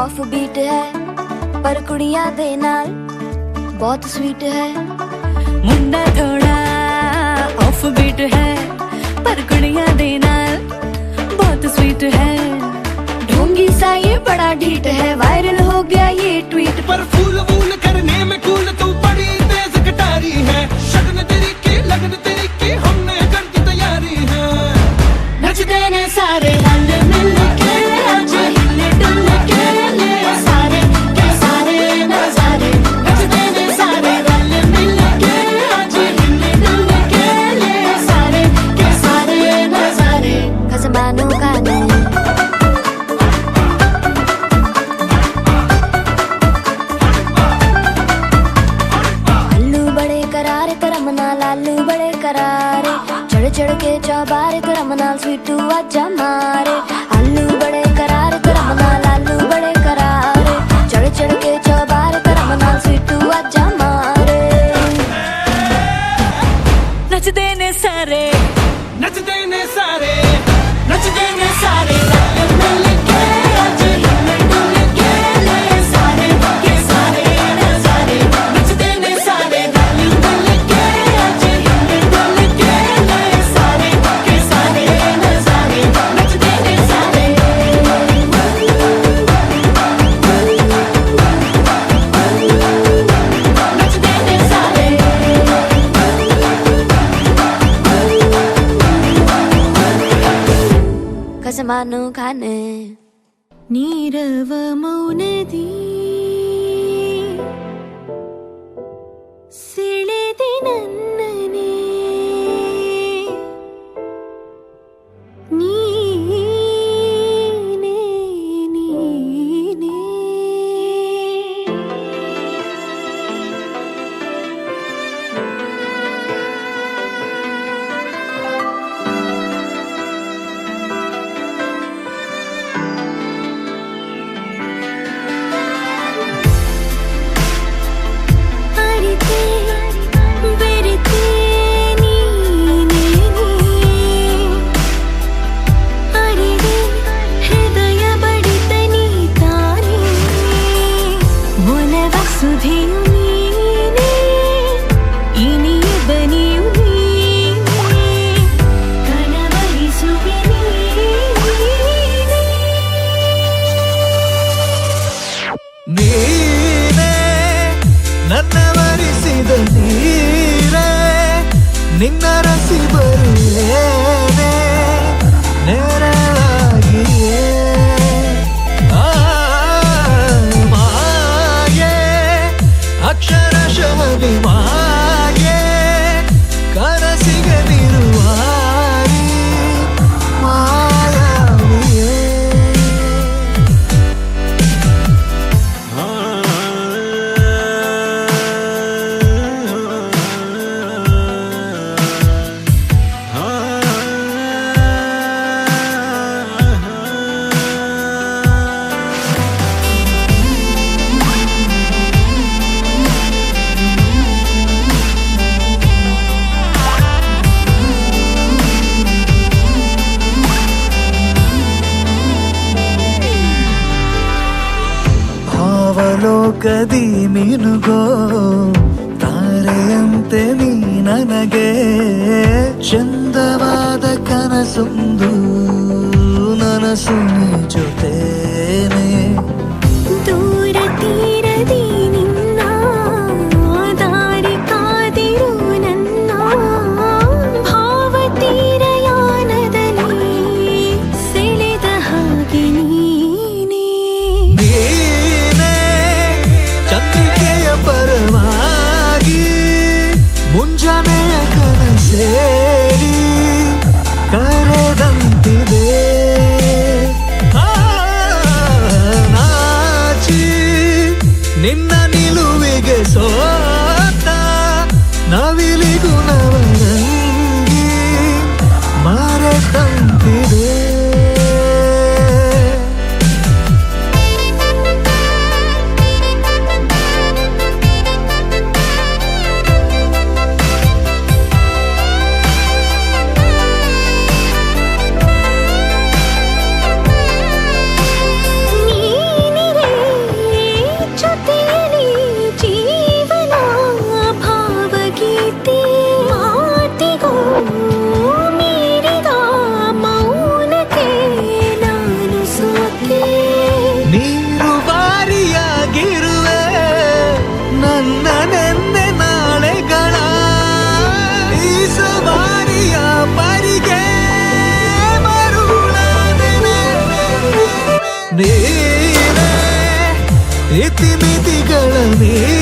Off beat है पर कुड़ियां दे नाल बहुत स्वीट है। मुंडा थोड़ा ऑफ बीट है पर कुड़ियां दे नाल बहुत स्वीट है। ढोंगी सा ये बड़ा ढीठ है, वायरल हो गया ये ट्वीट। पर फूल वूल करने में कूल तू बड़ी तेज कटारी है। शगन तेरी की लगन तेरी की हमने कर दी तैयारी है। नचते ने सारे रल मिल के आज हिले डुल के ले सारे के सारे नजारे। नचते ने सारे रल मिल के आज हिले डुल के ले सारे के सारे नजारे। खसमानों का ने लालू बड़े करारे चढ़ चढ़ के चौबारे करम नाल स्वीटू आजा मारे। आलू बड़े करारे करम नाल लालू बड़े करारे चढ़ चढ़ के चौबारे करम नाल स्वीटू आजा मारे। नचदे ने सारे नचते ने सारे नचते ने सारे रल मिल के आज हिले डुल के ले सारे के सारे नजारे। नचते ने सारे रल मिल के आज हिले डुल के ले सारे के सारे नजारे। नचते ने सारे नचते ने सारे कसमानु खाने। ನೀರವ ಮೌನದಿ ಸೆಳೆದೆ ನನ್ನನೆ ನೀನೇ ನೀನೇ ಅರಿತೆ ಬೆರೆತೆ ನೀನೇ ಅರಿವೆ ಹೃದಯ ಬಡಿತ ನೀ ತಾನೇ ಒಲವ ಸುಧೆಯು ನೀನೇ ಇನಿಯ ಬನಿಯು ನೀನೇ ಕನವರಿಸುವೆ ನೀನೇ ನನ್ನ ವರಿಸಿದ ನೀರೇ ನಿನ್ನ ರಸಿ ಬರುವೇನೆ ನೇರವಾಗಿಯೇ ಆ ಮಾಯೆ ಅಕ್ಷರಶಃ ಮಾಯೆ ಕನಸಿಗೆ ನಿರುವಾರಿ ಮಾಯಾವಿಯೇ ಭಾವಲೋಕದಿ ಮಿನುಗೋ ತಾರೆಯಂತೆ ನೀ ನನಗೆ ಚಂದವಾದ ಕನಸೊಂದು ನನಸು ನೀ ಜೊತೆನೆ ದೂರ ತೀರದಿ ನಿನ್ನ ದಾರಿ ಕಾದಿರು ನನ್ನ ಭಾವತೀರಯಾನದಲ್ಲಿ ಸೆಳೆದ ಹಾಗೆ ನೀನೇ ನೀನೇ ಚಂದ್ರಿಕೆಯ ಪರವಾಗಿ ಮುಂಜಾನೆಯ ಕನಸೇರಿ ಕರೆದಂತಿದೆ ಆ, ನಾಚಿ ನಿನ್ನ ನಿಲುವಿಗೆ ಸೋತ ನವಿಲಿಗೂ ನವರಂಗಿ ಮರೆತಂತಿದೆ ਨੀ